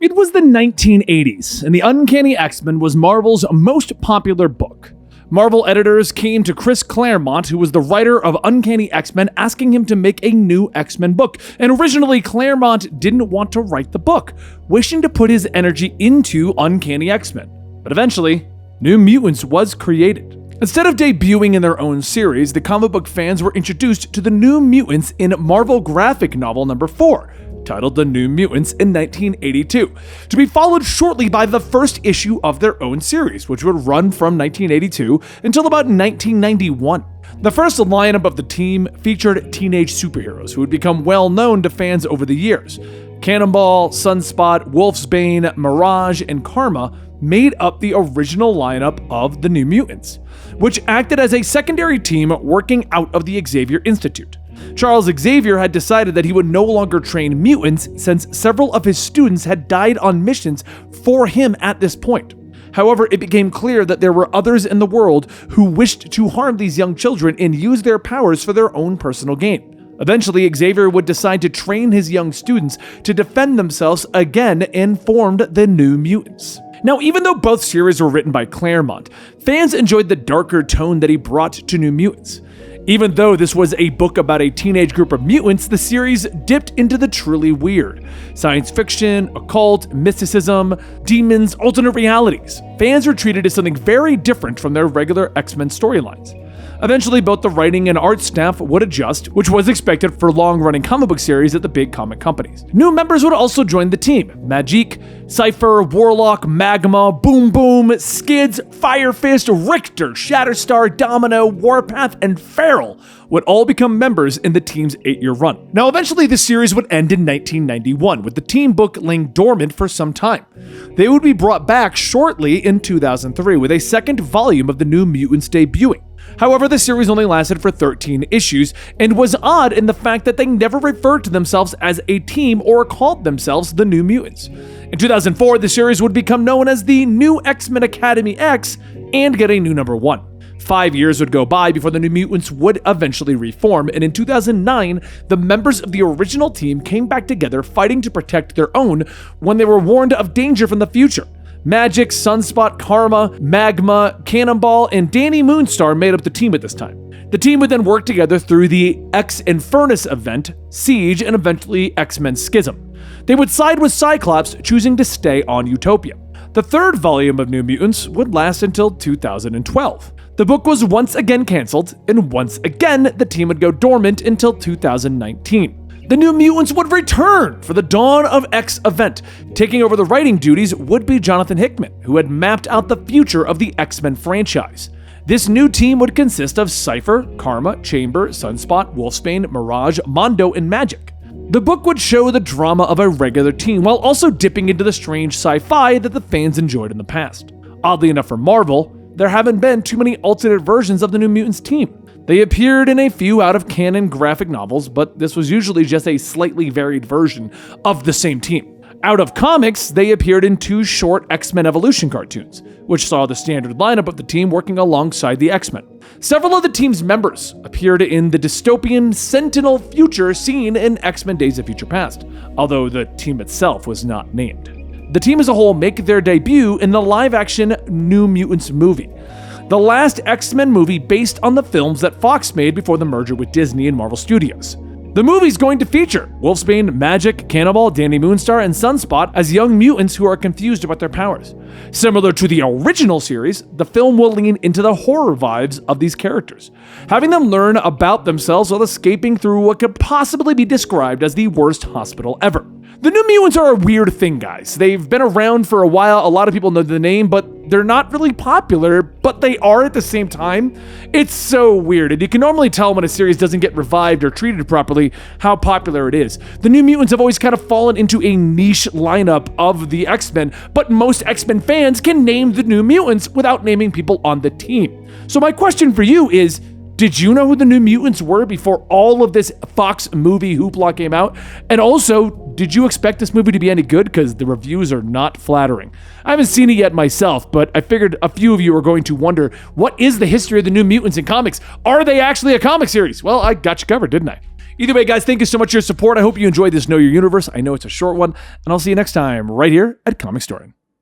It was the 1980s, and the Uncanny X-Men was Marvel's most popular book. Marvel editors came to Chris Claremont, who was the writer of Uncanny X-Men, asking him to make a new X-Men book. And originally, Claremont didn't want to write the book, wishing to put his energy into Uncanny X-Men. But eventually, New Mutants was created. Instead of debuting in their own series, the comic book fans were introduced to the New Mutants in Marvel graphic novel number 4, titled The New Mutants in 1982, to be followed shortly by the first issue of their own series, which would run from 1982 until about 1991. The first lineup of the team featured teenage superheroes who would become well known to fans over the years. Cannonball, Sunspot, Wolfsbane, Mirage, and Karma made up the original lineup of the New Mutants, which acted as a secondary team working out of the Xavier Institute. Charles Xavier had decided that he would no longer train mutants since several of his students had died on missions for him at this point. However, it became clear that there were others in the world who wished to harm these young children and use their powers for their own personal gain. Eventually, Xavier would decide to train his young students to defend themselves again and formed the New Mutants. Now, even though both series were written by Claremont, fans enjoyed the darker tone that he brought to New Mutants. Even though this was a book about a teenage group of mutants, the series dipped into the truly weird. Science fiction, occult, mysticism, demons, alternate realities. Fans were treated as something very different from their regular X-Men storylines. Eventually, both the writing and art staff would adjust, which was expected for long-running comic book series at the big comic companies. New members would also join the team. Magique, Cypher, Warlock, Magma, Boom Boom, Skids, Fire Fist, Richter, Shatterstar, Domino, Warpath, and Feral would all become members in the team's 8-year run. Now, eventually, the series would end in 1991, with the team book laying dormant for some time. They would be brought back shortly in 2003, with a second volume of the New Mutants debuting. However, the series only lasted for 13 issues and was odd in the fact that they never referred to themselves as a team or called themselves the New Mutants. In 2004, the series would become known as the New X-Men Academy X and get a new number 1. 5 years would go by before the New Mutants would eventually reform, and in 2009, the members of the original team came back together fighting to protect their own when they were warned of danger from the future. Magic, Sunspot, Karma, Magma, Cannonball, and Danny Moonstar made up the team at this time. The team would then work together through the X-Infernus event, Siege, and eventually X-Men Schism. They would side with Cyclops, choosing to stay on Utopia. The third volume of New Mutants would last until 2012. The book was once again canceled, and once again the team would go dormant until 2019. The New Mutants would return for the Dawn of X event. Taking over the writing duties would be Jonathan Hickman, who had mapped out the future of the X-Men franchise. This new team would consist of Cypher, Karma, Chamber, Sunspot, Wolfsbane, Mirage, Mondo, and Magic. The book would show the drama of a regular team while also dipping into the strange sci-fi that the fans enjoyed in the past. Oddly enough for Marvel, there haven't been too many alternate versions of the New Mutants team. They appeared in a few out-of-canon graphic novels, but this was usually just a slightly varied version of the same team. Out of comics, they appeared in 2 short X-Men Evolution cartoons, which saw the standard lineup of the team working alongside the X-Men. Several of the team's members appeared in the dystopian Sentinel future seen in X-Men Days of Future Past, although the team itself was not named. The team as a whole make their debut in the live-action New Mutants movie, the last X-Men movie based on the films that Fox made before the merger with Disney and Marvel Studios. The movie's going to feature Wolfsbane, Magic, Cannonball, Danny Moonstar, and Sunspot as young mutants who are confused about their powers. Similar to the original series, the film will lean into the horror vibes of these characters, having them learn about themselves while escaping through what could possibly be described as the worst hospital ever. The New Mutants are a weird thing, guys. They've been around for a while, a lot of people know the name, but they're not really popular, but they are at the same time. It's so weird, and you can normally tell when a series doesn't get revived or treated properly how popular it is. The New Mutants have always kind of fallen into a niche lineup of the X-Men, but most X-Men fans can name the New Mutants without naming people on the team. So my question for you is, did you know who the New Mutants were before all of this Fox movie hoopla came out? And also, did you expect this movie to be any good? Because the reviews are not flattering. I haven't seen it yet myself, but I figured a few of you are going to wonder, what is the history of the New Mutants in comics? Are they actually a comic series? Well, I got you covered, didn't I? Either way, guys, thank you so much for your support. I hope you enjoyed this Know Your Universe. I know it's a short one, and I'll see you next time right here at Comicstorian.